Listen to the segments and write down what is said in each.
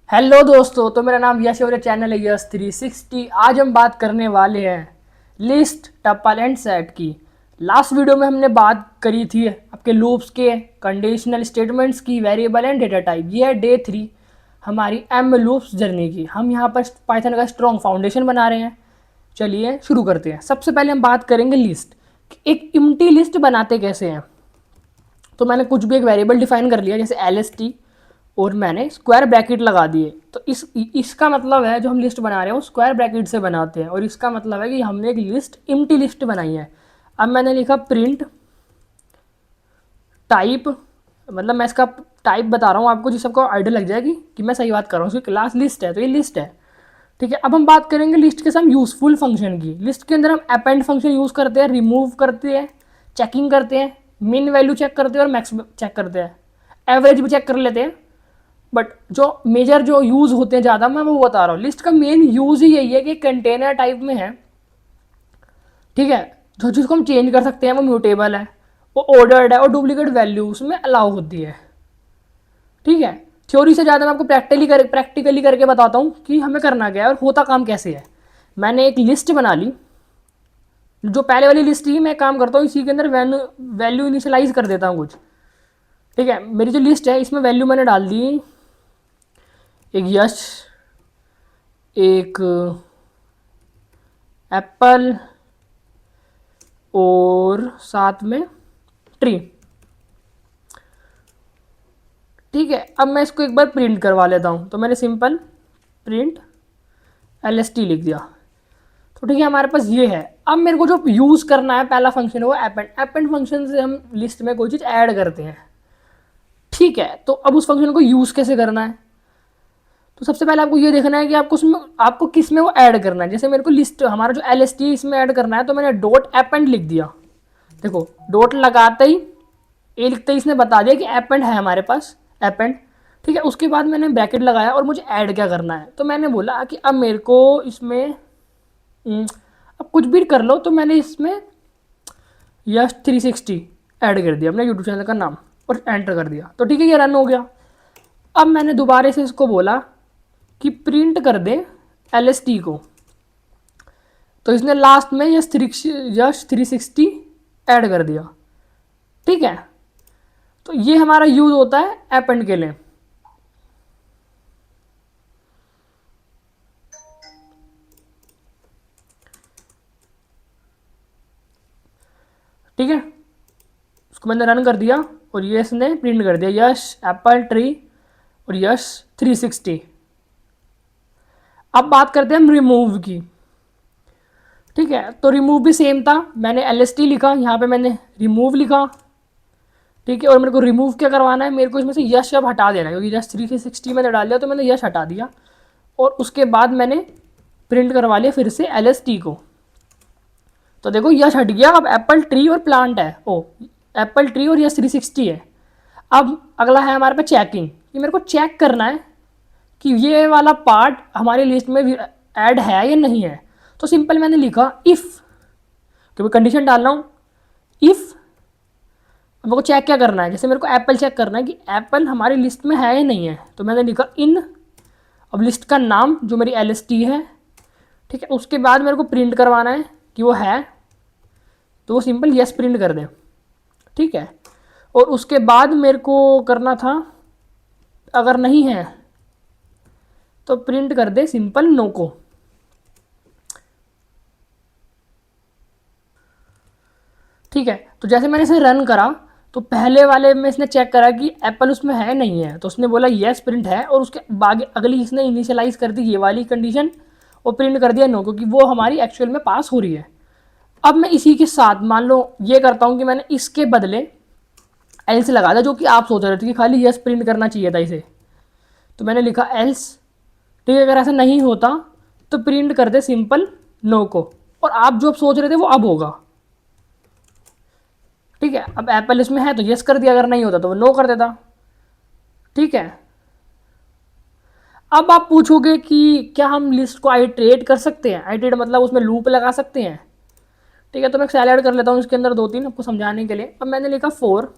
Hello दोस्तों, तो मेरा नाम यश है और ये चैनल है यश 360। आज हम बात करने वाले हैं लिस्ट, टपल एंड सेट की। लास्ट वीडियो में हमने बात करी थी आपके लूप्स के, कंडीशनल स्टेटमेंट्स की, वेरिएबल एंड डेटा टाइप। ये है डे 3 हमारी एम लूप्स जर्नी की। हम यहाँ पर पाइथन का स्ट्रॉन्ग फाउंडेशन बना रहे हैं। चलिए शुरू करते हैं। सबसे पहले हम बात करेंगे लिस्ट, एक इम्प्टी लिस्ट बनाते कैसे हैं। तो मैंने कुछ भी एक वेरिएबल डिफाइन कर लिया, जैसे LST, और मैंने स्क्वायर ब्रैकेट लगा दिए। तो इसका मतलब है जो हम लिस्ट बना रहे हैं वो स्क्वायर ब्रैकेट से बनाते हैं, और इसका मतलब है कि हमने एक लिस्ट इम्प्टी लिस्ट बनाई है। अब मैंने लिखा प्रिंट टाइप, मतलब मैं इसका टाइप बता रहा हूँ आपको, जिससे आपको आइडिया लग जाएगी कि मैं सही बात कर रहा हूँ। उसकी क्लास लिस्ट है तो ये लिस्ट है, ठीक है। अब हम बात करेंगे लिस्ट के साथ यूजफुल फंक्शन की। लिस्ट के अंदर हम अपेंड फंक्शन यूज़ करते हैं, रिमूव करते हैं, चेकिंग करते हैं, मिन वैल्यू चेक करते हैं और मैक्स चेक करते हैं, एवरेज भी चेक कर लेते हैं। बट जो मेजर जो यूज़ होते हैं ज़्यादा, मैं वो बता रहा हूँ। लिस्ट का मेन यूज़ ही यही है कि कंटेनर टाइप में है, ठीक है। जो जिसको हम चेंज कर सकते हैं वो म्यूटेबल है, वो ऑर्डर्ड है और डुप्लीकेट वैल्यू उसमें अलाउ होती है, ठीक है। थ्योरी से ज़्यादा मैं आपको प्रैक्टिकली करके बताता हूँ कि हमें करना क्या है और होता काम कैसे है। मैंने एक लिस्ट बना ली, जो पहले वाली लिस्ट ही मैं काम करता हूँ इसी के अंदर वैल्यू इनिशियलाइज कर देता हूँ कुछ, ठीक है। मेरी जो लिस्ट है इसमें वैल्यू मैंने डाल दी, एक यश, एक एप्पल और साथ में ट्री, ठीक है। अब मैं इसको एक बार प्रिंट करवा लेता हूँ। तो मैंने सिंपल प्रिंट LST लिख दिया। तो ठीक है, हमारे पास ये है। अब मेरे को जो यूज़ करना है पहला फंक्शन है वो अपेंड। अपेंड फंक्शन से हम लिस्ट में कोई चीज़ ऐड करते हैं, ठीक है। तो अब उस फंक्शन को यूज़ कैसे करना है, तो सबसे पहले आपको ये देखना है कि आपको उसमें आपको किस में वो ऐड करना है। जैसे मेरे को लिस्ट हमारा जो LST इसमें ऐड करना है, तो मैंने डॉट अपेंड लिख दिया। देखो डॉट लगाते ही ए लिखते ही इसने बता दिया कि अपेंड है हमारे पास, अपेंड, ठीक है। उसके बाद मैंने ब्रैकेट लगाया और मुझे ऐड क्या करना है, तो मैंने बोला कि अब मेरे को इसमें अब कुछ भी कर लो। तो मैंने इसमें यश 360 ऐड कर दिया, अपने यूट्यूब चैनल का नाम, और एंटर कर दिया। तो ठीक है, ये रन हो गया। अब मैंने दोबारा से इसको बोला कि प्रिंट कर दे LST को, तो इसने लास्ट में यश 360 ऐड कर दिया, ठीक है। तो ये हमारा यूज होता है अपेंड के लिए, ठीक है। उसको मैंने रन कर दिया और ये इसने प्रिंट कर दिया यश एप्पल ट्री और यश 360। अब बात करते हैं हम रिमूव की, ठीक है। तो रिमूव भी सेम था, मैंने LST लिखा, यहाँ पे मैंने रिमूव लिखा, ठीक है। और मेरे को रिमूव क्या करवाना है, मेरे को इसमें से यश अब हटा देना है, क्योंकि यश 360 मैंने डाल दिया तो मैंने यश हटा दिया। और उसके बाद मैंने प्रिंट करवा लिया फिर से LST को। तो देखो यश हट गया, अब एप्पल ट्री और प्लांट है, ओ एप्पल ट्री और यश 360 है। अब अगला है हमारे पास चेकिंग, कि मेरे को चेक करना है कि ये वाला पार्ट हमारी लिस्ट में ऐड है या नहीं है। तो सिंपल मैंने लिखा इफ़, क्योंकि कंडीशन डाल रहा हूँ, इफ़ मेरे को चेक क्या करना है, जैसे मेरे को एप्पल चेक करना है कि एप्पल हमारी लिस्ट में है या नहीं है, तो मैंने लिखा इन, अब लिस्ट का नाम जो मेरी LST है, ठीक है। उसके बाद मेरे को प्रिंट करवाना है कि वो है, तो वो सिंपल यस प्रिंट कर दें, ठीक है। और उसके बाद मेरे को करना था, अगर नहीं है तो प्रिंट कर दे सिंपल नो को, ठीक है। तो जैसे मैंने इसे रन करा तो पहले वाले में इसने चेक करा कि एप्पल उसमें है नहीं है, तो उसने बोला येस प्रिंट है, और उसके बाद अगली इसने इनिशियलाइज कर दी ये वाली कंडीशन और प्रिंट कर दिया नो, क्योंकि वो हमारी एक्चुअल में पास हो रही है। अब मैं इसी के साथ मान लो ये करता हूँ कि मैंने इसके बदले एल्स लगा दिया, जो कि आप सोच रहे थे कि खाली येस प्रिंट करना चाहिए था इसे, तो मैंने लिखा एल्स, ठीक है। अगर ऐसा नहीं होता तो प्रिंट कर दे सिंपल नो को, और आप जो अब सोच रहे थे वो अब होगा, ठीक है। अब एप्पल इसमें है तो यस कर दिया, अगर नहीं होता तो वो नो कर देता, ठीक है। अब आप पूछोगे कि क्या हम लिस्ट को आइट्रेट कर सकते हैं, आइट्रेट मतलब उसमें लूप लगा सकते हैं, ठीक है। तो मैं सैलेड कर लेता हूँ इसके अंदर दो तीन आपको समझाने के लिए। अब मैंने लिखा for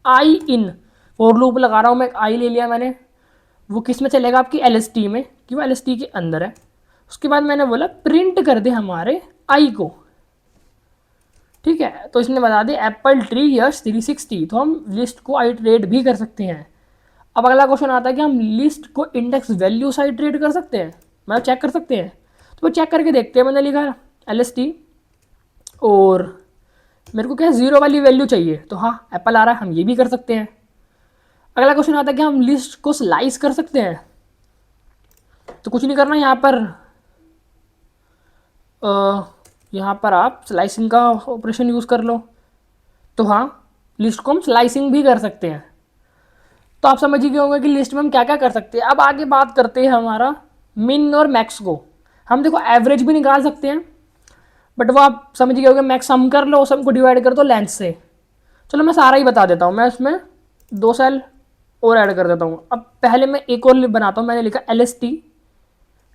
I in, for loop लगा रहा हूँ मैं, आई ले लिया मैंने, वो किस में चलेगा, आपकी LST में, कि वो LST के अंदर है। उसके बाद मैंने बोला प्रिंट कर दे हमारे आई को, ठीक है। तो इसने बता दिया एप्पल ट्री यश 360, तो हम लिस्ट को आइटरेट भी कर सकते हैं। अब अगला क्वेश्चन आता है कि हम लिस्ट को इंडेक्स वैल्यू से आइटरेट कर सकते हैं, मतलब चेक कर सकते हैं। तो वो चेक करके देखते हैं। मैंने लिखा LST और मेरे को क्या ज़ीरो वाली वैल्यू चाहिए, तो हाँ एप्पल आ रहा है, हम ये भी कर सकते हैं। अगला क्वेश्चन आता है कि हम लिस्ट को स्लाइस कर सकते हैं। तो कुछ नहीं करना, यहाँ पर आप स्लाइसिंग का ऑपरेशन यूज़ कर लो। तो हाँ, लिस्ट को हम स्लाइसिंग भी कर सकते हैं। तो आप समझ ही गए होंगे कि लिस्ट में हम क्या क्या कर सकते हैं। अब आगे बात करते हैं हमारा मिन और मैक्स को। हम देखो एवरेज भी निकाल सकते हैं, बट वो आप समझ गए होंगे, मैक्स सम कर लो, सम को डिवाइड कर दो लेंथ से। चलो मैं सारा ही बता देता हूँ, मैं इसमें 2 सेल और ऐड कर देता हूँ। अब पहले मैं एक और बनाता हूँ, मैंने लिखा LST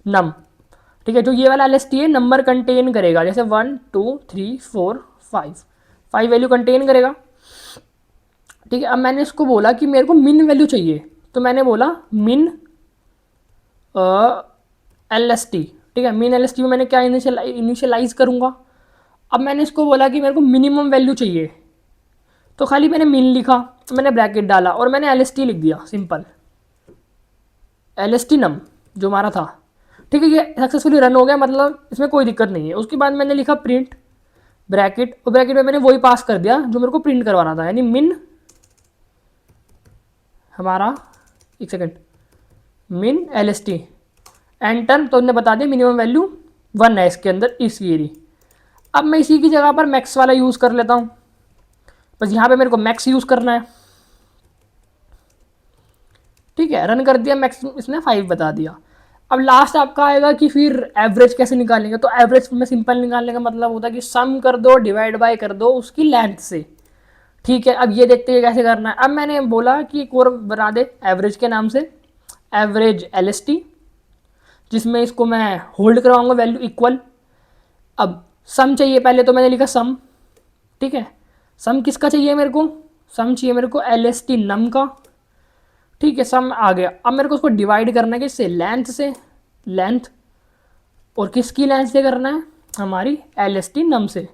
नम, ठीक है। जो ये वाला LST है नंबर कंटेन करेगा, जैसे 1 2 3 4 5 वैल्यू कंटेन करेगा, ठीक है। अब मैंने इसको बोला कि मेरे को मिन वैल्यू चाहिए, तो मैंने बोला मिन LST, ठीक है। मिन LST में मैंने क्या इनिशियलाइज करूँगा। अब मैंने इसको बोला कि मेरे को मिनिमम वैल्यू चाहिए, तो खाली मैंने मिन लिखा, मैंने ब्रैकेट डाला और मैंने LST लिख दिया, सिंपल LST नम जो हमारा था, ठीक है। ये सक्सेसफुली रन हो गया, मतलब इसमें कोई दिक्कत नहीं है। उसके बाद मैंने लिखा प्रिंट ब्रैकेट, और ब्रैकेट में मैंने वही पास कर दिया जो मेरे को प्रिंट करवाना था, यानी मिन हमारा, एक सेकेंड, मिन LST एंटर। तो उन्होंने बता दिया मिनिमम वैल्यू 1 है इसके अंदर, इस एरी। अब मैं इसी की जगह पर मैक्स वाला यूज़ कर लेता हूँ, बस यहाँ पे मेरे को मैक्स यूज़ करना है, ठीक है। रन कर दिया, मैक्स इसने 5 बता दिया। अब लास्ट आपका आएगा कि फिर एवरेज कैसे निकालेंगे। तो एवरेज में सिंपल निकालने का मतलब होता है कि सम कर दो, डिवाइड बाय कर दो उसकी लेंथ से, ठीक है। अब ये देखते हैं कैसे करना है। अब मैंने बोला कि एक और बना दे एवरेज के नाम से, एवरेज LST, जिसमें इसको मैं होल्ड करवाऊंगा वैल्यू इक्वल। अब सम चाहिए पहले, तो मैंने लिखा सम, ठीक है। सम किसका चाहिए मेरे को, सम चाहिए मेरे को LST नम का, ठीक है। सम आ गया। अब मेरे को उसको डिवाइड करना है किससे, लेंथ से, लेंथ, और किसकी लेंथ से करना है, हमारी LST नम से।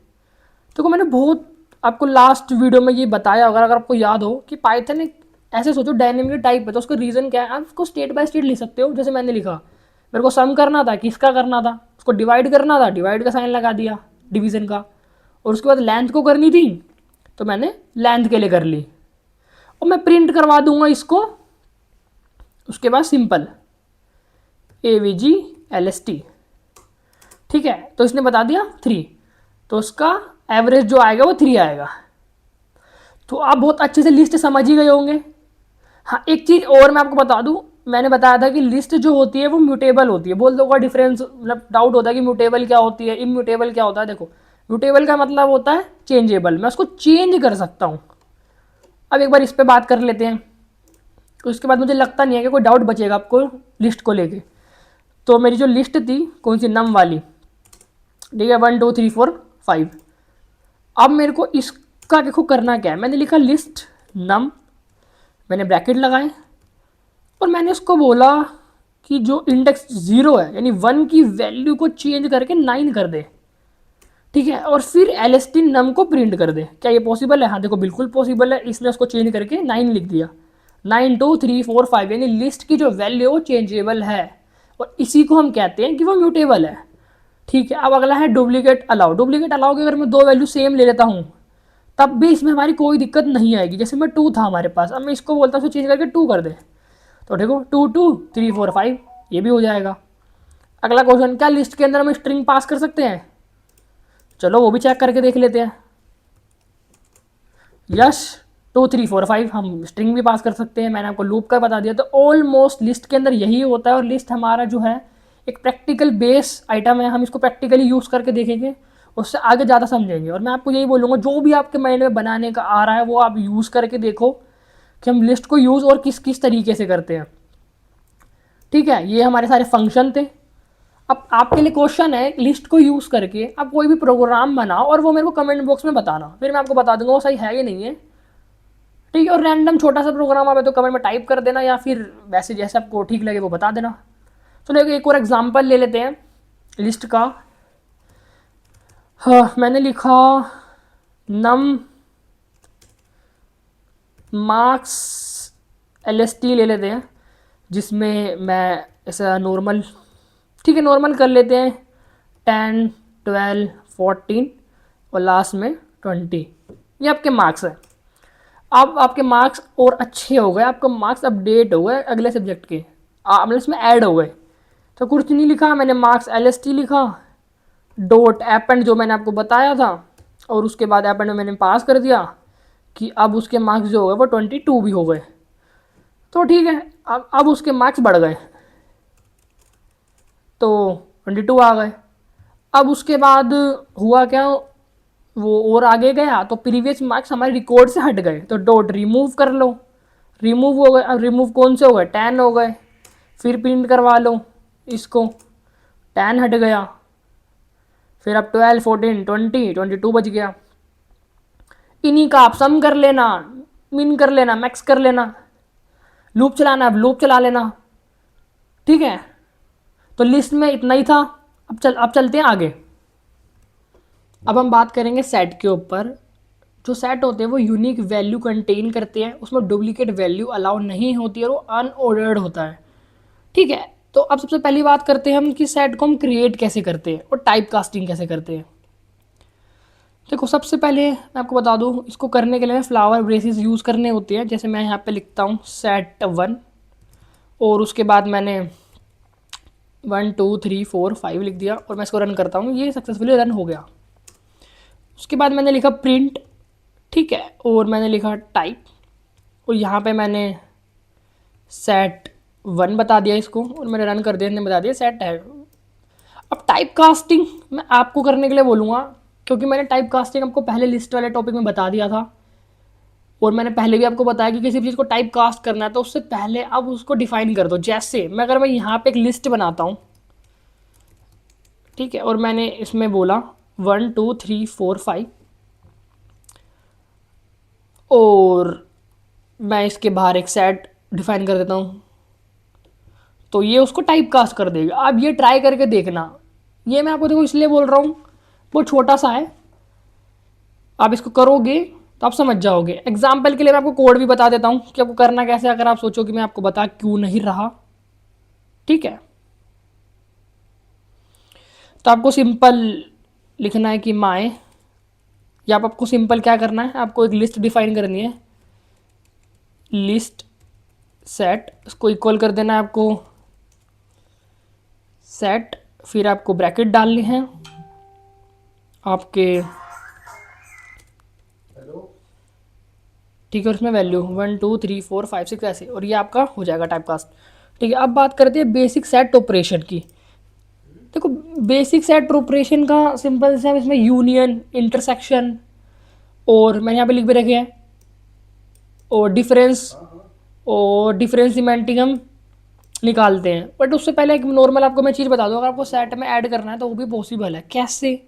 तो मैंने बहुत आपको लास्ट वीडियो में ये बताया, अगर आपको याद हो कि पाइथन एक ऐसे सोचो डायनेमिक टाइप है, तो उसका रीज़न क्या है, आप उसको स्टेट बाय स्टेट लिख सकते हो। जैसे मैंने लिखा, मेरे को सम करना था, किसका करना था, उसको डिवाइड करना था, डिवाइड का साइन लगा दिया डिवीज़न का, और उसके बाद लेंथ को करनी थी, तो मैंने लेंथ के लिए कर ली, और मैं प्रिंट करवा दूंगा इसको। उसके बाद सिंपल AVG LST, ठीक है। तो इसने बता दिया 3, तो उसका एवरेज जो आएगा वो 3 आएगा। तो आप बहुत अच्छे से लिस्ट समझ ही गए होंगे। हाँ, एक चीज़ और मैं आपको बता दूं, मैंने बताया था कि लिस्ट जो होती है वो म्यूटेबल होती है। बोल दो का डिफरेंस, मतलब डाउट होता है कि म्यूटेबल क्या होती है, इम्यूटेबल क्या होता है। देखो, म्यूटेबल का मतलब होता है चेंजेबल, मैं उसको चेंज कर सकता हूँ। अब एक बार इस पर बात कर लेते हैं, उसके बाद मुझे लगता नहीं है कि कोई डाउट बचेगा आपको लिस्ट को लेके। तो मेरी जो लिस्ट थी कौन सी, नम वाली, ठीक है, 1 2 3 4 5। अब मेरे को इसका देखो करना क्या है, मैंने लिखा लिस्ट नम, मैंने ब्रैकेट लगाए, और मैंने उसको बोला कि जो इंडेक्स 0 है यानी 1 की वैल्यू को चेंज करके 9 कर दे, ठीक है। और फिर LST नम को प्रिंट कर दे। क्या ये पॉसिबल है, हाँ देखो बिल्कुल पॉसिबल है। इसने उसको चेंज करके 9 लिख दिया, 9 2 3 4 5, यानी लिस्ट की जो वैल्यू है वो चेंजेबल है, और इसी को हम कहते हैं कि वो म्यूटेबल है, ठीक है। अब अगला है डुप्लीकेट अलाउ। डुप्लीकेट अलाउ के अगर मैं 2 वैल्यू सेम ले लेता हूँ तब भी इसमें हमारी कोई दिक्कत नहीं आएगी। जैसे मैं 2 था हमारे पास, अब मैं इसको बोलता हूँ चेंज करके 2 कर दे, तो देखो 2 2 3 4 5 ये भी हो जाएगा। अगला क्वेश्चन, क्या लिस्ट के अंदर हम स्ट्रिंग पास कर सकते हैं, चलो वो भी चेक करके देख लेते हैं। यस, 2 3 4 5 हम स्ट्रिंग भी पास कर सकते हैं, मैंने आपको लूप का बता दिया। तो ऑलमोस्ट लिस्ट के अंदर यही होता है, और लिस्ट हमारा जो है एक प्रैक्टिकल बेस आइटम है, हम इसको प्रैक्टिकली यूज़ करके देखेंगे, उससे आगे ज़्यादा समझेंगे। और मैं आपको यही बोलूँगा, जो भी आपके माइंड में बनाने का आ रहा है वो आप यूज़ करके देखो कि हम लिस्ट को यूज़ और किस किस तरीके से करते हैं, ठीक है। ये हमारे सारे फंक्शन थे। अब आपके लिए क्वेश्चन है, लिस्ट को यूज़ करके आप कोई भी प्रोग्राम बनाओ और वो मेरे को कमेंट बॉक्स में बताना, फिर मैं आपको बता दूंगा वो सही है या नहीं है, ठीक है। और रैंडम छोटा सा प्रोग्राम आप तो कमेंट में टाइप कर देना, या फिर वैसे जैसे आपको ठीक लगे वो बता देना। चलो एक और एग्जांपल ले लेते हैं लिस्ट का। हाँ, मैंने लिखा नम मार्क्स LST ले लेते हैं, जिसमें मैं ऐसा नॉर्मल, ठीक है नॉर्मल कर लेते हैं, 10 12 14 और लास्ट में 20। ये आपके मार्क्स हैं। अब आपके मार्क्स और अच्छे हो गए, आपके मार्क्स अपडेट हो गए अगले सब्जेक्ट के, मतलब इसमें ऐड हो गए। तो कुछ नहीं लिखा मैंने, मार्क्स LST लिखा, डॉट एपेंड जो मैंने आपको बताया था, और उसके बाद एपेंड में मैंने पास कर दिया कि अब उसके मार्क्स जो हो गए वो 22 भी हो गए। तो ठीक है, अब उसके मार्क्स बढ़ गए, तो 22 आ गए। अब उसके बाद हुआ क्या, वो और आगे गया तो प्रीवियस मार्क्स हमारे रिकॉर्ड से हट गए, तो डॉट रिमूव कर लो, रिमूव हो गए। अब रिमूव कौन से हो गए, 10 हो गए। फिर प्रिंट करवा लो इसको, 10 हट गया, फिर अब 12 14 20 22 बच गया। इन्हीं का आप सम कर लेना, मिन कर लेना, मैक्स कर लेना, लूप चलाना अब लूप चला लेना। ठीक है, तो लिस्ट में इतना ही था। अब चलते हैं आगे। अब हम बात करेंगे सेट के ऊपर। जो सेट होते हैं वो यूनिक वैल्यू कंटेन करते हैं, उसमें डुप्लीकेट वैल्यू अलाउ नहीं होती है और वो अनऑर्डर्ड होता है। ठीक है, तो अब सबसे पहली बात करते हैं हम कि सेट को हम क्रिएट कैसे करते हैं और टाइप कास्टिंग कैसे करते हैं। देखो सबसे पहले मैं आपको बता दूं, इसको करने के लिए फ्लावर ब्रेसेस यूज़ करने होते हैं। जैसे मैं यहाँ पे लिखता हूँ set1, और उसके बाद मैंने 1 2 3 4 5 लिख दिया और मैं इसको रन करता हूँ, ये सक्सेसफुली रन हो गया। उसके बाद मैंने लिखा प्रिंट, ठीक है, और मैंने लिखा टाइप, और यहाँ पे मैंने set1 बता दिया इसको, और मैंने रन कर दिया, मैंने बता दिया सेट है। अब टाइप कास्टिंग मैं आपको करने के लिए बोलूँगा, क्योंकि मैंने टाइप कास्टिंग आपको पहले लिस्ट वाले टॉपिक में बता दिया था, और मैंने पहले भी आपको बताया कि किसी भी चीज़ को टाइप कास्ट करना है तो उससे पहले आप उसको डिफाइन कर दो। जैसे मैं यहाँ पे एक लिस्ट बनाता हूँ, ठीक है, और मैंने इसमें बोला 1 2 3 4 5, और मैं इसके बाहर एक सेट डिफाइन कर देता हूँ, तो ये उसको टाइप कास्ट कर देगा। आप ये ट्राई करके देखना। ये मैं आपको देखो इसलिए बोल रहा हूँ, वो छोटा सा है, आप इसको करोगे तो आप समझ जाओगे। एग्जाम्पल के लिए मैं आपको कोड भी बता देता हूँ कि आपको करना कैसे, अगर आप सोचो कि मैं आपको बता क्यों नहीं रहा। ठीक है, तो आपको सिंपल लिखना है कि माय, या आपको सिंपल क्या करना है, आपको एक लिस्ट डिफाइन करनी है, लिस्ट सेट, इसको इक्वल कर देना है आपको सेट, फिर आपको ब्रैकेट डालने हैं आपके, ठीक है, और उसमें वैल्यू 1 2 3 4 5 6 ऐसे, और ये आपका हो जाएगा टाइप कास्ट। ठीक है, अब बात करते हैं बेसिक सेट ऑपरेशन की। देखो बेसिक सेट ऑपरेशन का सिंपल से हम इसमें यूनियन, इंटरसेक्शन, और मैंने यहाँ पे लिख भी रखे हैं, और डिफरेंस सीमेंटिक हम निकालते हैं। बट उससे पहले एक नॉर्मल आपको मैं चीज़ बता दूँ, अगर आपको सेट में ऐड करना है तो वो भी पॉसिबल है। कैसे,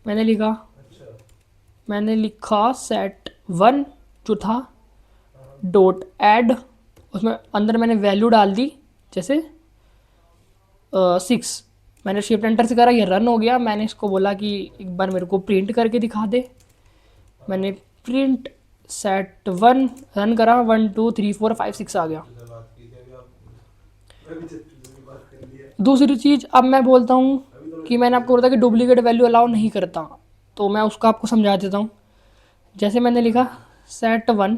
मैंने लिखा set1 जो था डॉट ऐड, उसमें अंदर मैंने वैल्यू डाल दी, जैसे 6, मैंने शिफ्ट एंटर से करा, ये रन हो गया। मैंने इसको बोला कि एक बार मेरे को प्रिंट करके दिखा दे, मैंने प्रिंट set1 रन करा, 1 2 3 4 5 6 आ गया। दूसरी चीज़ अब मैं बोलता हूँ कि मैंने आपको बोला था कि डुप्लीकेट वैल्यू अलाउ नहीं करता, तो मैं उसका आपको समझा देता हूँ। जैसे मैंने लिखा set1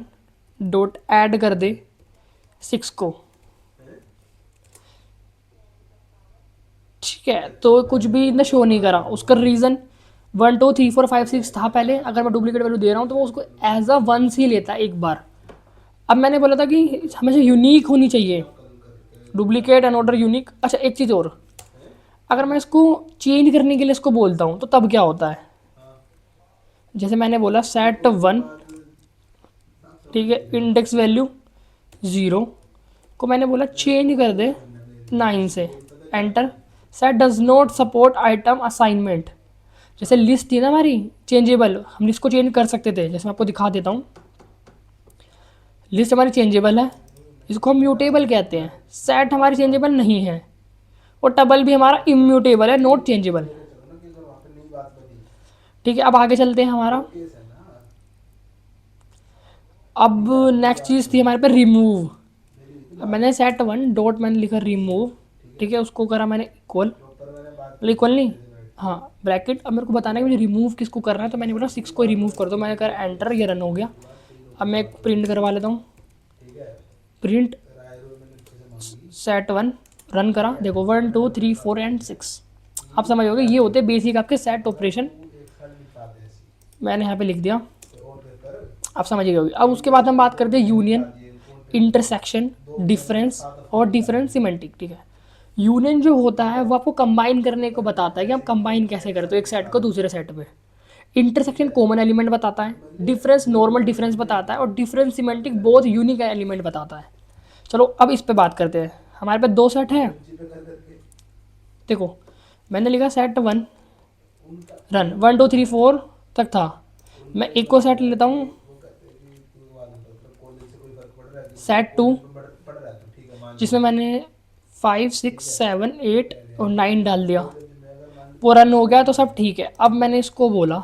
डॉट ऐड कर दे 6 को, ठीक है, तो कुछ भी ना शो नहीं करा। उसका रीज़न 1 2 3 4 5 6 था पहले, अगर मैं डुप्लीकेट वैल्यू दे रहा हूँ तो वो उसको एज अ वंस ही लेता है एक बार। अब मैंने बोला था कि हमेशा यूनिक होनी चाहिए, डुप्लीकेट एंड ऑर्डर यूनिक। अच्छा एक चीज़ और, अगर मैं इसको चेंज करने के लिए इसको बोलता हूँ तो तब क्या होता है, जैसे मैंने बोला set1, ठीक है, इंडेक्स वैल्यू 0 को मैंने बोला चेंज कर दे 9 से, enter. Set does not support item assignment, जैसे लिस्ट थी ना हमारी चेंजेबल, हम लिस्ट को चेंज कर सकते थे, जैसे मैं आपको दिखा देता हूँ। लिस्ट हमारी चेंजेबल है, इसको हम म्यूटेबल कहते हैं। सेट हमारी चेंजेबल नहीं है, और टबल भी हमारा इम्यूटेबल है, नॉट चेंजेबल। ठीक है, अब आगे चलते हैं हमारा। अब नेक्स्ट चीज़ थी हमारे पे रिमूव। अब मैंने सेट वन डॉट मैंने लिखा रिमूव, ठीक है, उसको करा मैंने इक्वल, मतलब इक्वल नहीं, हाँ ब्रैकेट। अब मेरे को बताना है कि मुझे रिमूव किसको करना है, तो मैंने बोला 6 को रिमूव कर दो। मैंने करा एंटर, ये रन हो गया। अब मैं प्रिंट करवा लेता हूँ, प्रिंट सेट वन, रन करा, देखो 1 2 3 4 एंड 6। आप समझ गए, ये होते हैं बेसिक आपके सेट ऑपरेशन। मैंने यहाँ पे लिख दिया, आप समझ गए होगी। अब उसके बाद हम बात करते हैं यूनियन, इंटरसेक्शन, डिफरेंस और डिफरेंस सिमेंटिक। ठीक है, यूनियन जो होता है वो आपको कंबाइन करने को बताता है कि आप कंबाइन कैसे करते हो एक सेट को दूसरे सेट पे। इंटरसेक्शन कॉमन एलिमेंट बताता है, डिफरेंस नॉर्मल डिफरेंस बताता है, और डिफरेंस सिमेंटिक बहुत यूनिक एलिमेंट बताता है। चलो अब इस पे बात करते हैं। हमारे पास 2 सेट हैं, देखो मैंने लिखा सेट वन रन 1 2 3 4 तक था। मैं एक को सेट लेता हूँ, सेट टू, जिसमें मैंने 5 6 7 8 और 9 डाल दिया। वो रन हो गया तो सब ठीक है। अब मैंने इसको बोला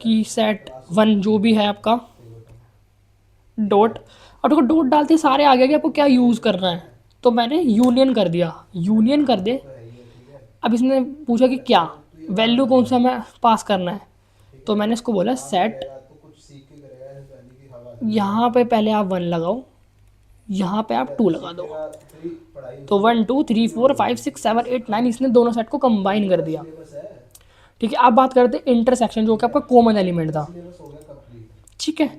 कि सेट वन जो भी है आपका डॉट, अब देखो डॉट डालते ही सारे आ गए कि आपको क्या यूज़ करना है, तो मैंने यूनियन कर दिया, यूनियन कर दे। अब इसने पूछा कि क्या वैल्यू कौन सा हमें पास करना है, तो मैंने इसको बोला सेट, यहाँ पे पहले आप 1 लगाओ, यहाँ पे आप 2 लगा दो, तो 1 2 3 4 5 6 7 8 9, इसने दोनों सेट को कंबाइन कर दिया। ठीक है, अब बात करते हैं इंटरसेक्शन, जो कि आपका कॉमन एलिमेंट था। ठीक है,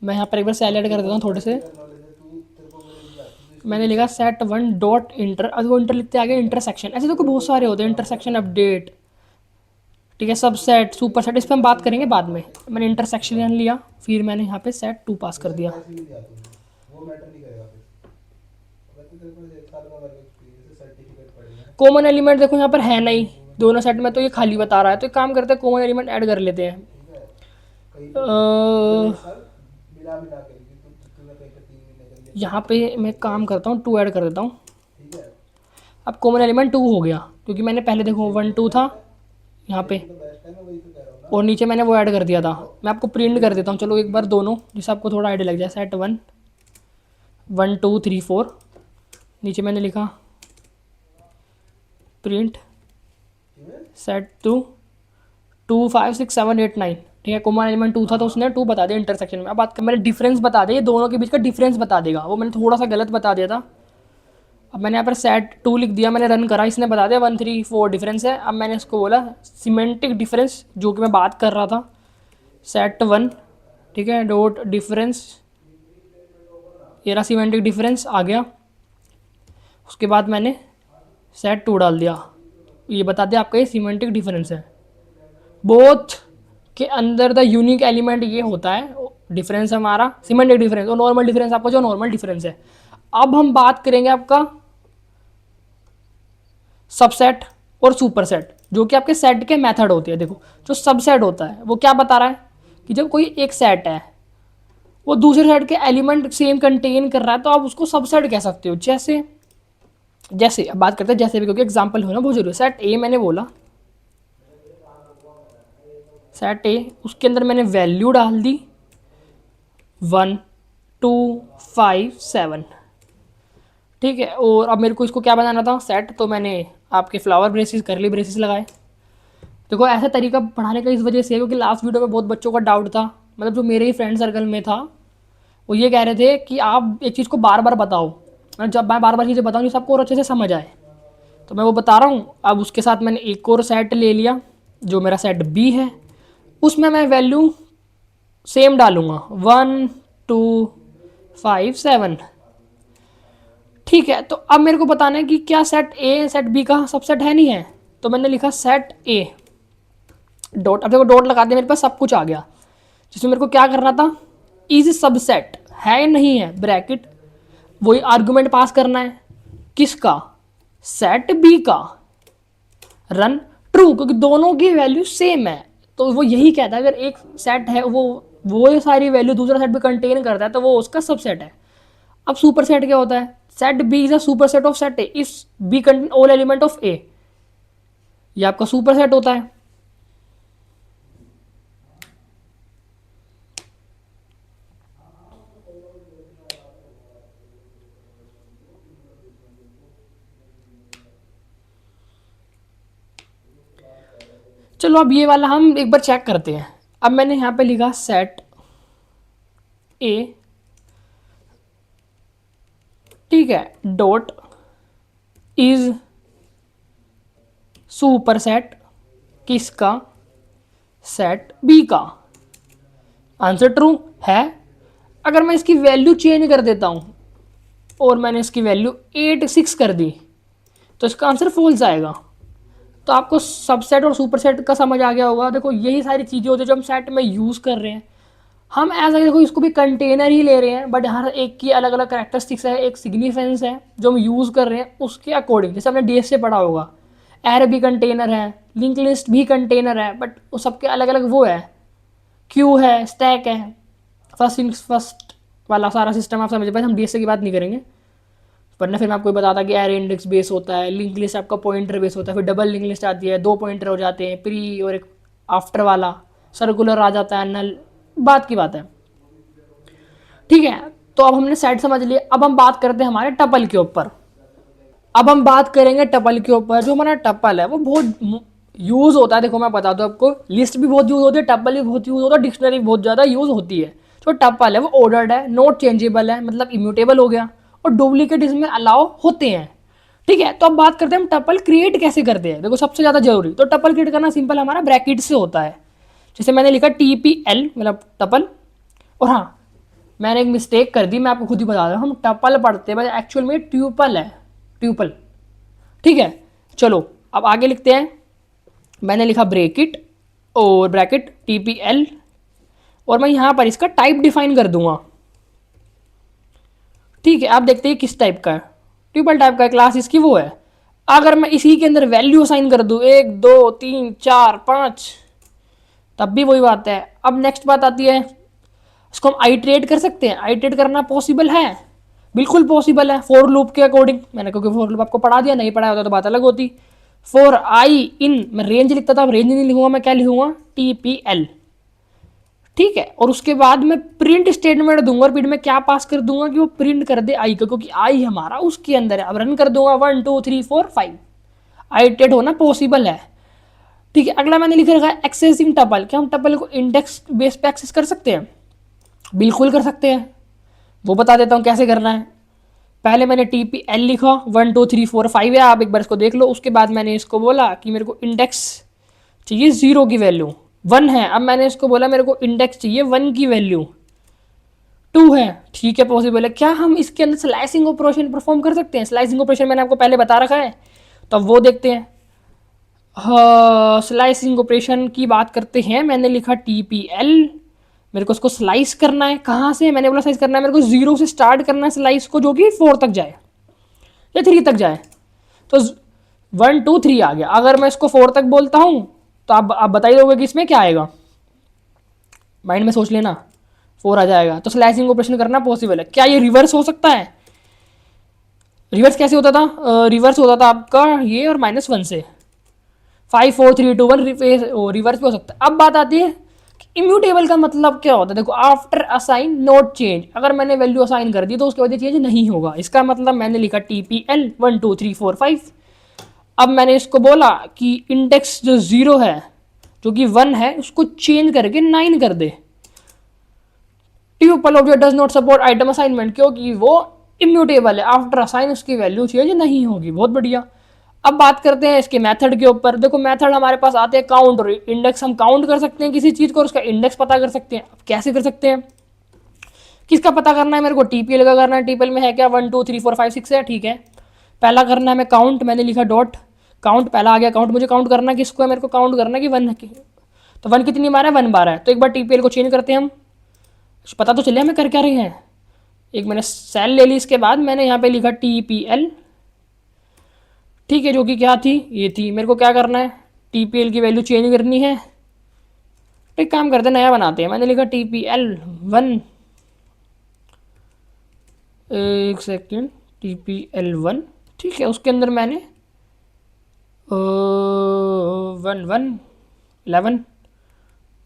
मैं यहाँ पर एक बार सेलेक्ट कर देता हूँ थोड़े से। मैंने लिखा सेट वन डॉट इंटर, अब वो इंटर लिखते आगे इंटरसेक्शन। ऐसे तो कोई बहुत सारे होते हैं, इंटरसेक्शन अपडेट, ठीक है, सबसेट, सुपर सेट, इस पर हम बात करेंगे बाद में। मैंने इंटरसेक्शन लिया, फिर मैंने यहाँ पे सेट 2 पास कर दिया। कॉमन एलिमेंट देखो यहाँ पर है नहीं, दोनों सेट में तो ये खाली बता रहा है, तो एक काम करते हैं कॉमन एलिमेंट ऐड कर लेते हैं। यहाँ पे मैं काम करता हूँ 2 ऐड कर देता हूँ। अब कॉमन एलिमेंट 2 हो गया, क्योंकि मैंने पहले देखो 1 2 था यहाँ पे, और नीचे मैंने वो ऐड कर दिया था। मैं आपको प्रिंट कर देता हूँ, चलो एक बार दोनों, जिससे आपको थोड़ा आइडिया लग जाए। सेट वन 1 2 3 4, नीचे मैंने लिखा प्रिंट सेट 2 2 5 6 7 8 9। ठीक है, कॉमन एलिमेंट 2 था तो उसने 2 बता दिया इंटरसेक्शन में। अब बात कर, मैंने डिफरेंस बता दिया, ये दोनों के बीच का डिफरेंस बता देगा, वो मैंने थोड़ा सा गलत बता दिया था। अब मैंने यहाँ पर सेट 2 लिख दिया, मैंने रन करा, इसने बता दिया 1 3 4 डिफरेंस है। अब मैंने इसको बोला सीमेंटिक डिफरेंस, जो कि मैं बात कर रहा था, सेट वन, ठीक है, डॉट डिफरेंस, ये रहा सीमेंटिक डिफरेंस आ गया। उसके बाद मैंने सेट 2 डाल दिया, ये बता दिया आपका ये सीमेंटिक डिफरेंस है। बोथ के अंदर द यूनिक एलिमेंट ये होता है, डिफरेंस हमारा सीमेंटिक डिफरेंस, और नॉर्मल डिफरेंस आपका जो नॉर्मल डिफरेंस है। अब हम बात करेंगे आपका सबसेट और सुपरसेट, जो कि आपके सेट के मेथड होते हैं। देखो जो सबसेट होता है वो क्या बता रहा है कि जब कोई एक सेट है वो दूसरे सेट के एलिमेंट सेम कंटेन कर रहा है, तो आप उसको सबसेट कह सकते हो। जैसे जैसे अब बात करते हैं जैसे भी, क्योंकि एग्जांपल होना बहुत जरूरी है। सेट ए मैंने बोला, सेट ए, उसके अंदर मैंने वैल्यू डाल दी 1 2 5 7। ठीक है, और अब मेरे को इसको क्या बनाना था सेट, तो मैंने आपके फ्लावर ब्रेसेस, करली ब्रेसेस लगाए। देखो ऐसा तरीका पढ़ाने का इस वजह से है क्योंकि लास्ट वीडियो में बहुत बच्चों का डाउट था, मतलब जो मेरे ही फ्रेंड सर्कल में था, वो ये कह रहे थे कि आप एक चीज़ को बार बार बताओ, मतलब जब मैं बार बार चीज़ें बताऊँ जिससे आपको और अच्छे से समझ आए, तो मैं वो बता रहा हूँ। अब उसके साथ मैंने एक और सेट ले लिया जो मेरा सेट बी है, उसमें मैं वैल्यू सेम डालूंगा 1 2 5 7। ठीक है, तो अब मेरे को बताना है कि क्या सेट ए सेट बी का सबसेट है नहीं है, तो मैंने लिखा सेट ए डॉट, अब देखो डॉट लगा दिया, मेरे पास सब कुछ आ गया। जिसमें मेरे को क्या करना था, इज सबसेट है नहीं है, ब्रैकेट, वही आर्गुमेंट पास करना है किसका, सेट बी का, रन ट्रू, क्योंकि दोनों की वैल्यू सेम है। तो वो यही कहता है अगर एक सेट है वो वो ये सारी वैल्यू दूसरा सेट भी कंटेन करता है तो वो उसका सबसेट है। अब सुपर सेट क्या होता है? Set B is a super set of set A if B contain all element of A, ये आपका सुपर सेट होता है। चलो अब ये वाला हम एक बार चेक करते हैं। अब मैंने यहां पे लिखा सेट ए, ठीक है, डॉट इज सुपर सेट किसका? सेट बी का। आंसर ट्रू है। अगर मैं इसकी वैल्यू चेंज कर देता हूं और मैंने इसकी वैल्यू 8 6 कर दी तो इसका आंसर फॉल्स आएगा। तो आपको सबसेट और सुपरसेट का समझ आ गया होगा। देखो यही सारी चीज़ें होती है जो हम सेट में यूज़ कर रहे हैं। हम ऐसा देखो इसको भी कंटेनर ही ले रहे हैं बट हर एक की अलग अलग कैरेक्टरिस्टिक्स है, एक सिग्निफिकेंस है जो हम यूज़ कर रहे हैं उसके अकॉर्डिंग। जैसे हमने डीएस से पढ़ा होगा, एरे भी कंटेनर है, लिंक लिस्ट भी कंटेनर है, बट वो सबके अलग अलग वो है, क्यू है, स्टैक है, फर्स्ट इन फर्स्ट वाला सारा सिस्टम आप समझ पाए। हम डीएस की बात नहीं करेंगे वरना फिर मैं आपको बताता कि एरे इंडेक्स बेस होता है, लिंक लिस्ट आपका पॉइंटर बेस होता है, फिर डबल लिंक लिस्ट आती है, 2 पॉइंटर हो जाते हैं, प्री और एक आफ्टर वाला, सर्कुलर आ जाता है, नल, बात की बात है। ठीक है, तो अब हमने सेट समझ लिया। अब हम बात करते हैं हमारे टपल के ऊपर। अब हम बात करेंगे टपल के ऊपर। जो हमारा टपल है वो बहुत यूज़ होता है। देखो मैं बता दूँ आपको, लिस्ट भी बहुत यूज़ होती है, टपल भी बहुत यूज़ होता है, डिक्शनरी बहुत ज़्यादा यूज़ होती है। जो टपल है वो ऑर्डर्ड है, नॉट चेंजेबल है, मतलब इम्यूटेबल हो गया, और डुप्लीकेट इसमें अलाउ होते हैं। ठीक है, तो अब बात करते हैं हम टपल क्रिएट कैसे करते हैं। देखो सबसे ज़्यादा जरूरी तो टपल क्रिएट करना सिंपल हमारा ब्रैकेट से होता है। जैसे मैंने लिखा TPL मतलब टपल, और हाँ मैंने एक मिस्टेक कर दी, मैं आपको खुद ही बता रहा हूँ, हम टपल पढ़ते हैं एक्चुअल में ट्यूपल है, ट्यूपल। ठीक है, चलो अब आगे लिखते हैं। मैंने लिखा ब्रैकेट और ब्रैकेट TPL, और मैं यहाँ पर इसका टाइप डिफाइन कर दूंगा। ठीक है, आप देखते हैं किस टाइप का है, ट्यूपल टाइप का है, क्लास इसकी वो है। अगर मैं इसी के अंदर वैल्यू असाइन कर दूँ 1 2 3 4 5 तब भी वही बात है। अब नेक्स्ट बात आती है, इसको हम आइट्रेट कर सकते हैं। आइट्रेट करना पॉसिबल है, बिल्कुल पॉसिबल है, फॉर लूप के अकॉर्डिंग। मैंने क्योंकि फॉर लूप आपको पढ़ा दिया, नहीं पढ़ाया होता तो बात अलग होती। फॉर आई इन, मैं रेंज लिखता था, अब रेंज नहीं लिखूंगा, मैं क्या लिखूंगा? TPL। ठीक है, और उसके बाद मैं प्रिंट स्टेटमेंट दूंगा, और प्रिंट में क्या पास कर दूंगा कि वो प्रिंट कर दे आई का, क्योंकि आई हमारा उसके अंदर है। अब रन कर दूंगा 1 2 3 4 5, आइट्रेट होना पॉसिबल है। ठीक है, अगला मैंने लिख रखा है एक्सेसिंग टपल। क्या हम टपल को इंडेक्स बेस पे एक्सेस कर सकते हैं? बिल्कुल कर सकते हैं, वो बता देता हूँ कैसे करना है। पहले मैंने TPL लिखा, 1 2 3 4 5 है, आप एक बार इसको देख लो। उसके बाद मैंने इसको बोला कि मेरे को इंडेक्स चाहिए 0 की वैल्यू, 1 है। अब मैंने इसको बोला मेरे को इंडेक्स चाहिए 1 की वैल्यू, 2 है। ठीक है, पॉसिबल है। क्या हम इसके अंदर स्लाइसिंग ऑपरेशन परफॉर्म कर सकते हैं? स्लाइसिंग ऑपरेशन मैंने आपको पहले बता रखा है, तो अब वो देखते हैं। हाँ, स्लाइसिंग ऑपरेशन की बात करते हैं। मैंने लिखा TPL, मेरे को उसको स्लाइस करना है। कहाँ से? मैंने बोला स्लाइस करना है मेरे को 0 से स्टार्ट करना है स्लाइस को, जो कि 4 तक जाए या 3 तक जाए। तो 1 2 3 आ गया। अगर मैं इसको 4 तक बोलता हूँ तो आप बता ही दोगे कि इसमें क्या आएगा, माइंड में सोच लेना, 4 आ जाएगा। तो स्लाइसिंग ऑपरेशन करना पॉसिबल है। क्या ये रिवर्स हो सकता है? रिवर्स कैसे होता था? रिवर्स होता था आपका ये, और -1 से 5 4 3 2 1 रिवर्स भी हो सकता है। अब बात आती है इम्यूटेबल का मतलब क्या होता है। देखो, आफ्टर असाइन नोट चेंज, अगर मैंने वैल्यू असाइन कर दी तो उसके बाद चेंज नहीं होगा। इसका मतलब मैंने लिखा TPL 1 2 3 4 5। अब मैंने इसको बोला कि इंडेक्स जो 0 है, जो कि 1 है, उसको चेंज करके 9 कर दे। Tuple object does not support item assignment, क्योंकि वो इम्यूटेबल है, आफ्टर असाइन उसकी वैल्यू चेंज नहीं होगी। बहुत बढ़िया। अब बात करते हैं इसके मेथड के ऊपर। देखो मेथड हमारे पास आते हैं काउंट और इंडेक्स। हम काउंट कर सकते हैं किसी चीज़ को और उसका इंडेक्स पता कर सकते हैं। अब कैसे कर सकते हैं? किसका पता करना है मेरे को? TPL का करना है। TPL में है क्या? 1 2 3 4 5 6 है। ठीक है, पहला करना है मैं काउंट, मैंने लिखा डॉट काउंट, पहला आ गया काउंट। मुझे काउंट करना है किसको है? मेरे को काउंट करना है कि 1 की, तो 1 कितनी बार है? 1 बार है। तो एक बार TPL को चेंज करते हैं हम, पता तो चले हमें कर क्या रहे हैं। एक मैंने सेल ले ली, इसके बाद मैंने यहाँ पे लिखा TPL। ठीक है, जो कि क्या थी? ये थी। मेरे को क्या करना है? TPL की वैल्यू चेंज करनी है। तो एक काम करते हैं, नया बनाते हैं। मैंने लिखा TPL1, एक सेकेंड, TPL1, ठीक है। उसके अंदर मैंने 11,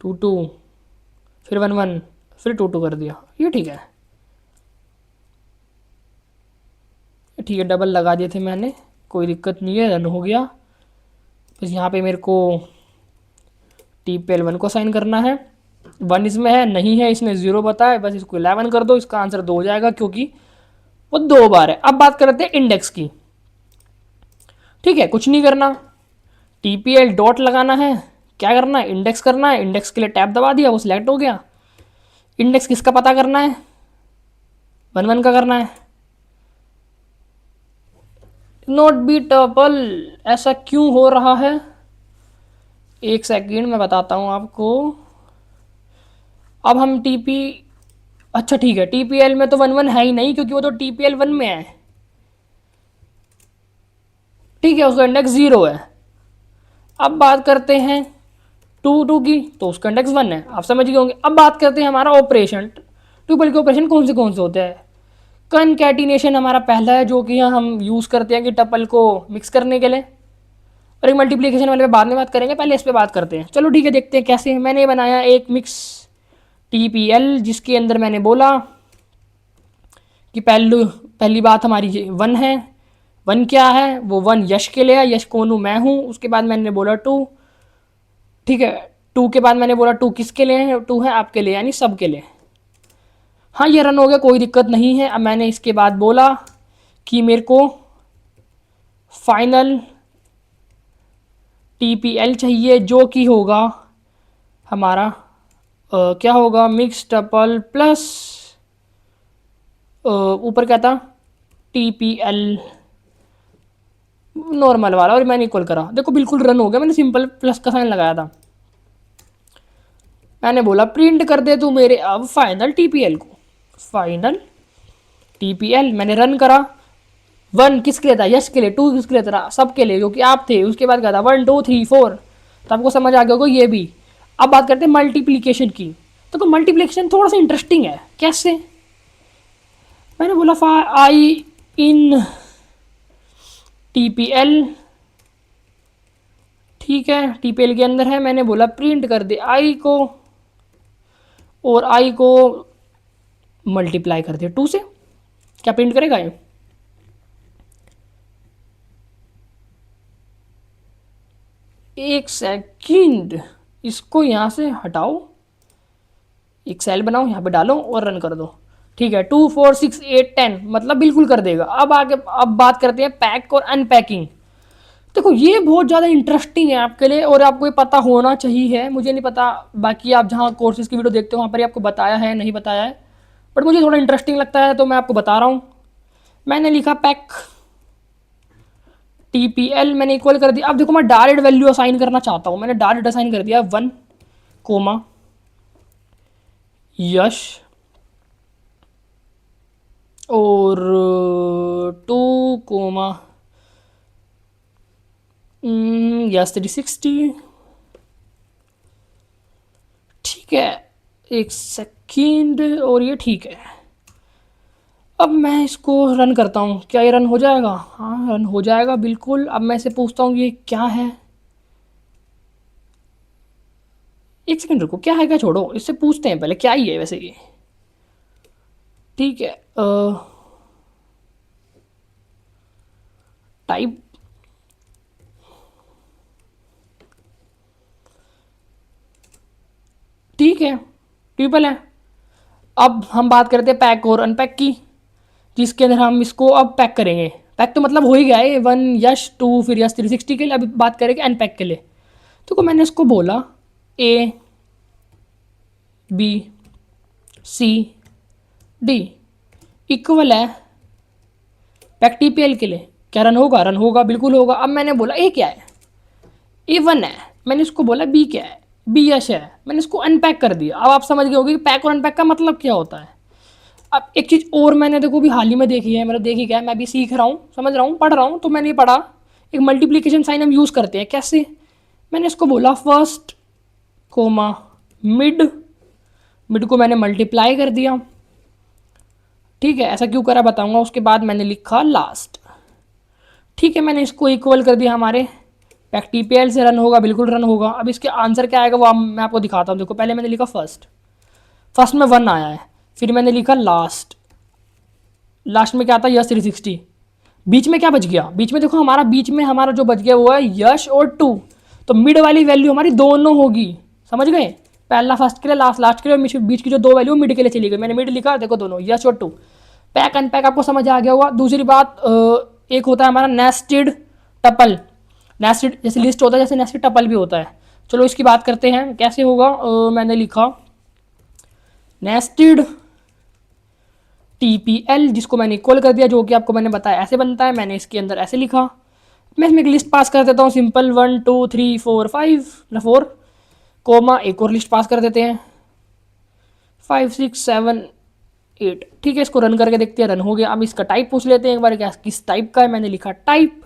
22, फिर 11, फिर 22 कर दिया। ये ठीक है, ठीक है, डबल लगा दिए थे मैंने, कोई दिक्कत नहीं है, रन हो गया। बस यहाँ पे मेरे को TPL1 को साइन करना है। 1 इसमें है नहीं है, इसने 0 बताया, बस इसको 11 कर दो, इसका आंसर 2 हो जाएगा क्योंकि वो 2 बार है। अब बात करते हैं इंडेक्स की, ठीक है। कुछ नहीं करना, TPL डॉट लगाना है। क्या करना है, इंडेक्स करना है। इंडेक्स के लिए टैब दबा दिया, वो सिलेक्ट हो गया। इंडेक्स किसका पता करना है, 1 का करना है। नॉट बी टपल, ऐसा क्यों हो रहा है, एक सेकेंड मैं बताता हूँ आपको। अब हम अच्छा ठीक है, TPL में तो 1 है ही नहीं क्योंकि वो तो TPL1 में है, ठीक है, उसका इंडेक्स 0 है। अब बात करते हैं 2 की, तो उसका इंडेक्स 1 है, आप समझ गए होंगे। अब बात करते हैं हमारा ऑपरेशन, ट्यूपल के ऑपरेशन कौन से होते हैं। कनकैटिनेशन हमारा पहला है, जो कि हम यूज़ करते हैं कि टपल को मिक्स करने के लिए, और एक मल्टीप्लिकेशन वाले पे बाद में बात करेंगे, पहले इस पे बात करते हैं। चलो ठीक है, देखते हैं कैसे। मैंने बनाया एक मिक्स TPL, जिसके अंदर मैंने बोला कि पहली बात हमारी 1 है। 1 क्या है, वो 1 यश के लिए है, यश कौन हूँ, मैं हूँ। उसके बाद मैंने बोला 2, ठीक है। 2 के बाद मैंने बोला 2 किसके लिए है, 2 है आपके लिए, यानी सब के लिए। हाँ, ये रन हो गया, कोई दिक्कत नहीं है। अब मैंने इसके बाद बोला कि मेरे को फाइनल TPL चाहिए, जो कि होगा हमारा क्या होगा, मिक्स टपल प्लस ऊपर क्या था, TPL नॉर्मल वाला, और मैंने इक्वल करा। देखो बिल्कुल रन हो गया, मैंने सिंपल प्लस का साइन लगाया था। मैंने बोला प्रिंट कर दे तू मेरे अब फाइनल TPL को, फाइनल TPL। मैंने रन करा। 1 किसके लिए था, यश के लिए। 2 किसके लिए था, सब के लिए, क्योंकि आप थे। उसके बाद क्या था, 1 2 3 4, तो आपको समझ आ गया होगा ये भी। अब बात करते हैं मल्टीप्लीकेशन की। तो मल्टीप्लीकेशन थोड़ा सा इंटरेस्टिंग है। कैसे, मैंने बोला आई इन TPL, ठीक है, TPL के अंदर है। मैंने बोला प्रिंट कर दे आई को, और आई को मल्टीप्लाई कर दे 2 से। क्या प्रिंट करेगा ये, एक सेकंड, इसको यहाँ से हटाओ, एक सेल बनाओ, यहाँ पे डालो और रन कर दो। ठीक है, 2 4 6 8 10, मतलब बिल्कुल कर देगा। अब आगे अब बात करते हैं पैक और अनपैकिंग। देखो ये बहुत ज़्यादा इंटरेस्टिंग है आपके लिए, और आपको ये पता होना चाहिए। मुझे नहीं पता बाकी आप जहाँ कोर्सेज की वीडियो देखते हो वहाँ पर आपको बताया है नहीं बताया है, बट मुझे थोड़ा इंटरेस्टिंग लगता है तो मैं आपको बता रहा हूँ। मैंने लिखा पैक TPL, मैंने इक्वल कर दिया। अब देखो मैं डायरेक्ट वैल्यू असाइन करना चाहता हूँ। मैंने डायरेक्ट असाइन कर दिया 1 कोमा यश और 2 कोमा यस 360, ठीक है, एक सेकेंड, और ये ठीक है। अब मैं इसको रन करता हूँ, क्या ये रन हो जाएगा, हाँ रन हो जाएगा बिल्कुल। अब मैं इसे पूछता हूँ ये क्या है, एक सेकंड रुको, क्या है क्या छोड़ो, इससे पूछते हैं पहले क्या ही है वैसे ये, ठीक है। टाइप ठीक है, ट्रिपल है। अब हम बात करते हैं पैक और अनपैक की, जिसके अंदर हम इसको अब पैक करेंगे। पैक तो मतलब हो ही गया है, 1 यश 2 फिर यश 360 के लिए। अभी बात करेंगे अनपैक के लिए। तो मैंने इसको बोला ABCD इक्वल है पैक TPL के लिए। क्या रन होगा, रन होगा बिल्कुल होगा। अब मैंने बोला A क्या है, A1 है। मैंने इसको बोला B क्या है, B यश है। मैंने इसको अनपैक कर दिया। अब आप समझ गए होंगे कि पैक और अनपैक का मतलब क्या होता है। अब एक चीज़ और मैंने देखो भी हाल ही में देखी है, मतलब देखी क्या है, मैं भी सीख रहा हूँ, समझ रहा हूँ, पढ़ रहा हूँ, तो मैंने पढ़ा एक मल्टीप्लिकेशन साइन हम यूज़ करते हैं। कैसे, मैंने इसको बोला फर्स्ट कोमा मिड, मिड को मैंने मल्टीप्लाई कर दिया, ठीक है, ऐसा क्यों करा बताऊंगा। उसके बाद मैंने लिखा लास्ट, ठीक है, मैंने इसको इक्वल कर दिया हमारे बैक टीपीएल से रन होगा, बिल्कुल रन होगा। अब इसके आंसर क्या आएगा वो मैं आपको दिखाता हूँ। देखो पहले मैंने लिखा फर्स्ट, फर्स्ट में 1 आया है, फिर मैंने लिखा लास्ट, लास्ट में क्या आता है यश 360, बीच में क्या बच गया, बीच में देखो हमारा बीच में हमारा जो बच गया वो है यश और 2, तो मिड वाली वैल्यू हमारी दोनों होगी, समझ गए, पहला फर्स्ट के लिए, लास्ट लास्ट के लिए, और बीच की जो 2 वैल्यू मिड के लिए चली गई, मैंने मिड लिखा, देखो दोनों यश और 2। पैक अनपैक आपको समझ आ गया होगा। दूसरी बात, एक होता है हमारा नेस्टेड टपल, नेस्टेड जैसे लिस्ट होता है, जैसे नेस्टेड टपल भी होता है। चलो इसकी बात करते हैं कैसे होगा। मैंने लिखा नेस्टेड टीपीएल, जिसको मैंने इक्वल कर दिया, जो कि आपको मैंने बताया ऐसे बनता है, मैंने इसके अंदर ऐसे लिखा। मैं इसमें एक लिस्ट पास कर देता हूँ सिंपल, 1 2 3 4 5 4 कोमा, एक और लिस्ट पास कर देते हैं 5 6 7 8, ठीक है, इसको रन करके देखते हैं, रन हो गया। अब इसका टाइप पूछ लेते हैं एक बार, क्या किस टाइप का है, मैंने लिखा टाइप,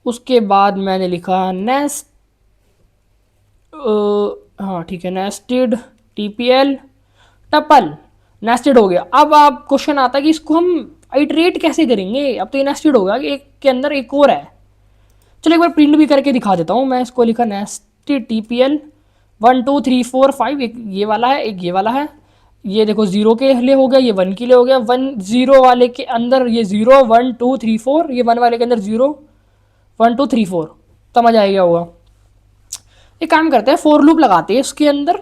उसके बाद मैंने लिखा नेस्ट, हाँ ठीक है, नेस्टेड टीपीएल टपल, नेस्टेड हो गया। अब आप क्वेश्चन आता है कि इसको हम आइटरेट कैसे करेंगे, अब तो ये नेस्टेड होगा, एक के अंदर एक और है। चलो एक बार प्रिंट भी करके दिखा देता हूँ मैं। इसको लिखा नेस्टेड टीपीएल 1 2 3 4 5, एक ये वाला है, एक ये वाला है, ये देखो 0 के लिए हो गया, ये 1 के लिए हो गया, 1 0 वाले के अंदर ये 0 1 2 3 4, ये 1 वाले के अंदर 0 1 2 3 4, समझ आ गया होगा। एक काम करते हैं, फोर लूप लगाते हैं इसके अंदर।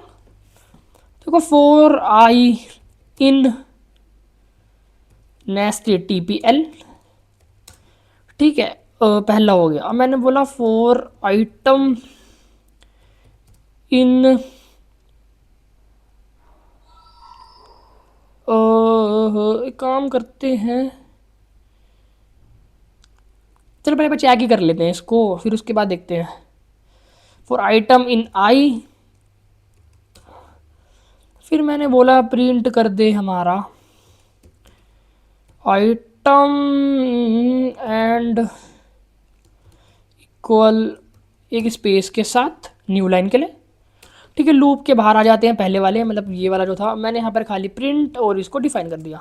देखो फोर आई इन नेस्टेड टीपीएल, ठीक है, पहला हो गया। अब मैंने बोला फोर आइटम इन एक काम करते हैं, चलो पहले चेक ही कर लेते हैं इसको, फिर उसके बाद देखते हैं। फॉर आइटम इन आई, फिर मैंने बोला प्रिंट कर दे हमारा आइटम एंड इक्वल एक स्पेस के साथ न्यू लाइन के लिए, ठीक है। लूप के बाहर आ जाते हैं पहले वाले, मतलब ये वाला जो था, मैंने यहाँ पर खाली प्रिंट और इसको डिफाइन कर दिया,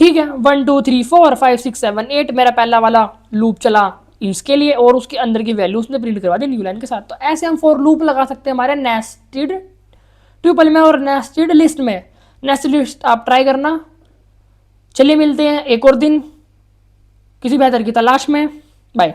ठीक है। 1 2 3 4 5 6 7 8 मेरा पहला वाला लूप चला इसके लिए, और उसके अंदर की वैल्यू उसने प्रिंट करवा दी न्यू लाइन के साथ। तो ऐसे हम फॉर लूप लगा सकते हैं हमारे नेस्टेड ट्यूपल में और नेस्टेड लिस्ट में। नेस्टेड लिस्ट आप ट्राई करना। चलिए मिलते हैं एक और दिन किसी बेहतर की तलाश में, बाय।